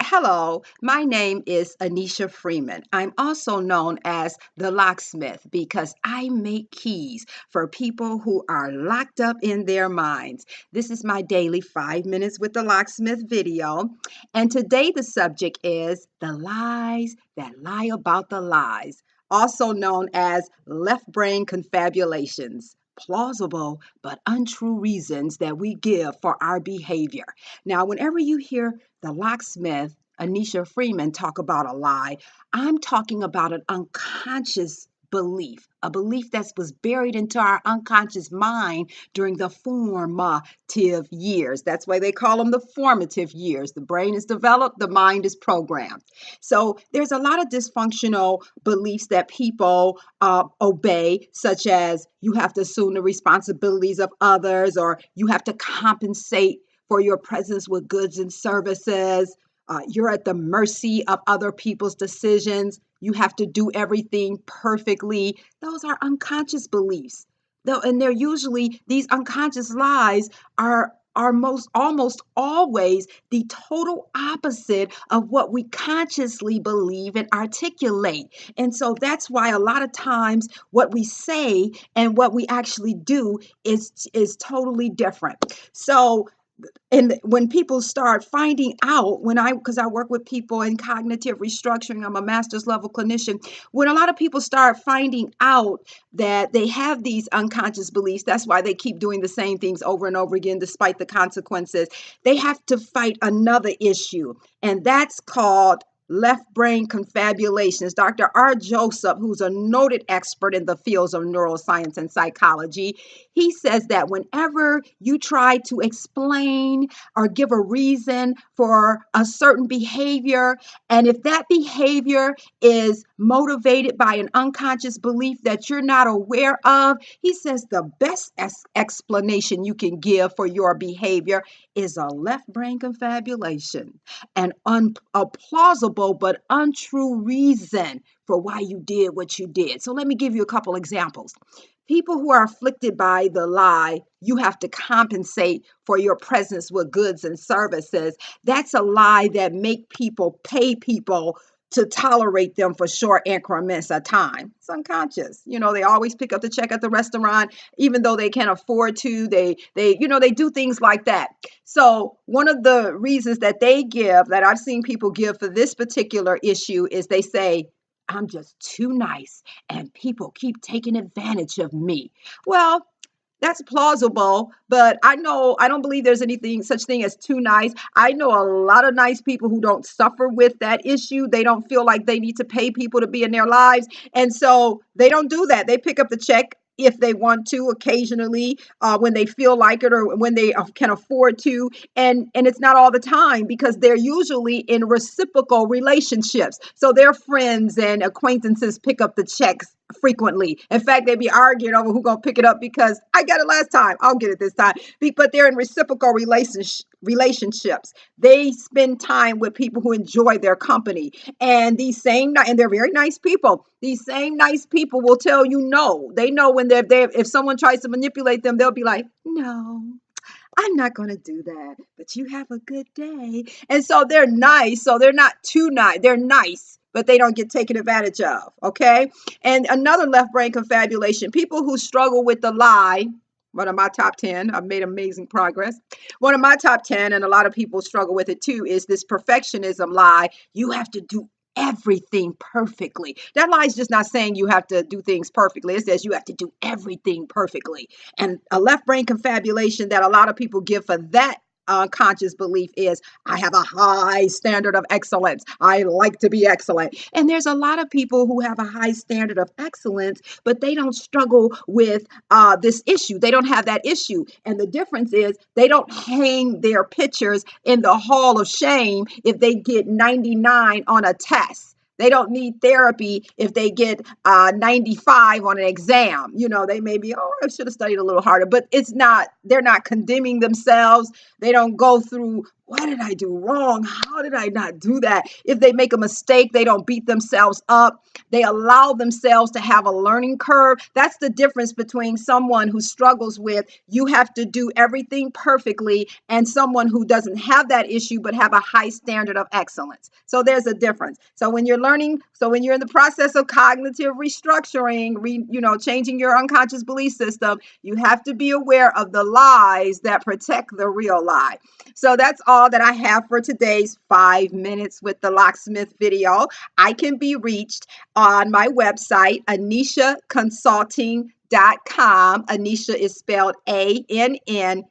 Hello, my name is Anneshia Freeman. I'm also known as the Locksmith because I make keys for people who are locked up in their minds. This is my daily 5 minutes with the Locksmith video. And today the subject is the lies that lie about the lies, also known as left brain confabulations. Plausible but untrue reasons that we give for our behavior. Now, whenever you hear the locksmith, Anneshia Freeman, talk about a lie, I'm talking about an unconscious belief, a belief that was buried into our unconscious mind during the formative years. That's why they call them the formative years. The brain is developed, the mind is programmed. So there's a lot of dysfunctional beliefs that people obey, such as you have to assume the responsibilities of others, or you have to compensate for your presence with goods and services. You're at the mercy of other people's decisions. You have to do everything perfectly. Those are unconscious beliefs. Though, and they're usually, these unconscious lies are most almost always the total opposite of what we consciously believe and articulate. And so that's why a lot of times what we say and what we actually do is totally different. So and when people start finding out, because I work with people in cognitive restructuring, I'm a master's level clinician. When a lot of people start finding out that they have these unconscious beliefs, that's why they keep doing the same things over and over again despite the consequences. They have to fight another issue, and that's called left brain confabulations. Dr. R. Joseph, who's a noted expert in the fields of neuroscience and psychology, he says that whenever you try to explain or give a reason for a certain behavior, and if that behavior is motivated by an unconscious belief that you're not aware of, he says the best explanation you can give for your behavior is a left brain confabulation, a plausible but untrue reason for why you did what you did. So let me give you a couple examples. People who are afflicted by the lie, you have to compensate for your presence with goods and services. That's a lie that make people pay people to tolerate them for short increments of time. It's unconscious. They always pick up the check at the restaurant, even though they can't afford to. They do things like that. So one of the reasons that they give, that I've seen people give for this particular issue, is they say, I'm just too nice and people keep taking advantage of me. Well, that's plausible, but I don't believe there's anything such thing as too nice. I know a lot of nice people who don't suffer with that issue. They don't feel like they need to pay people to be in their lives. And so they don't do that. They pick up the check if they want to occasionally, when they feel like it, or when they can afford to. And it's not all the time, because they're usually in reciprocal relationships. So their friends and acquaintances pick up the checks frequently. In fact, they be arguing over who's going to pick it up because I got it last time, I'll get it this time. But they're in reciprocal relationships. They spend time with people who enjoy their company. And and they're very nice people. These same nice people will tell you no. They know when if someone tries to manipulate them, they'll be like, no, I'm not going to do that, but you have a good day. And so they're nice. So they're not too nice. They're nice, but they don't get taken advantage of. Okay. And another left brain confabulation, people who struggle with the lie. One of my top 10, I've made amazing progress. One of my top 10, and a lot of people struggle with it too, is this perfectionism lie. You have to do everything perfectly. That lie is just not saying you have to do things perfectly. It says you have to do everything perfectly. And a left brain confabulation that a lot of people give for that conscious belief is, I have a high standard of excellence. I like to be excellent. And there's a lot of people who have a high standard of excellence, but they don't struggle with this issue. They don't have that issue. And the difference is they don't hang their pictures in the hall of shame if they get 99 on a test. They don't need therapy if they get 95 on an exam. They may be, oh, I should have studied a little harder, but they're not condemning themselves. They don't go through, what did I do wrong? How did I not do that? If they make a mistake, they don't beat themselves up. They allow themselves to have a learning curve. That's the difference between someone who struggles with, you have to do everything perfectly, and someone who doesn't have that issue but have a high standard of excellence. So there's a difference. So when you're in the process of cognitive restructuring, changing your unconscious belief system, you have to be aware of the lies that protect the real lie. So that's all that I have for today's 5 minutes with the locksmith video. I can be reached on my website, AnnesiaConsulting.com. Anneshia is spelled Anneshia.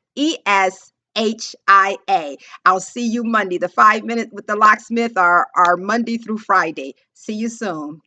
I'll see you Monday. The 5 minutes with the locksmith are Monday through Friday. See you soon.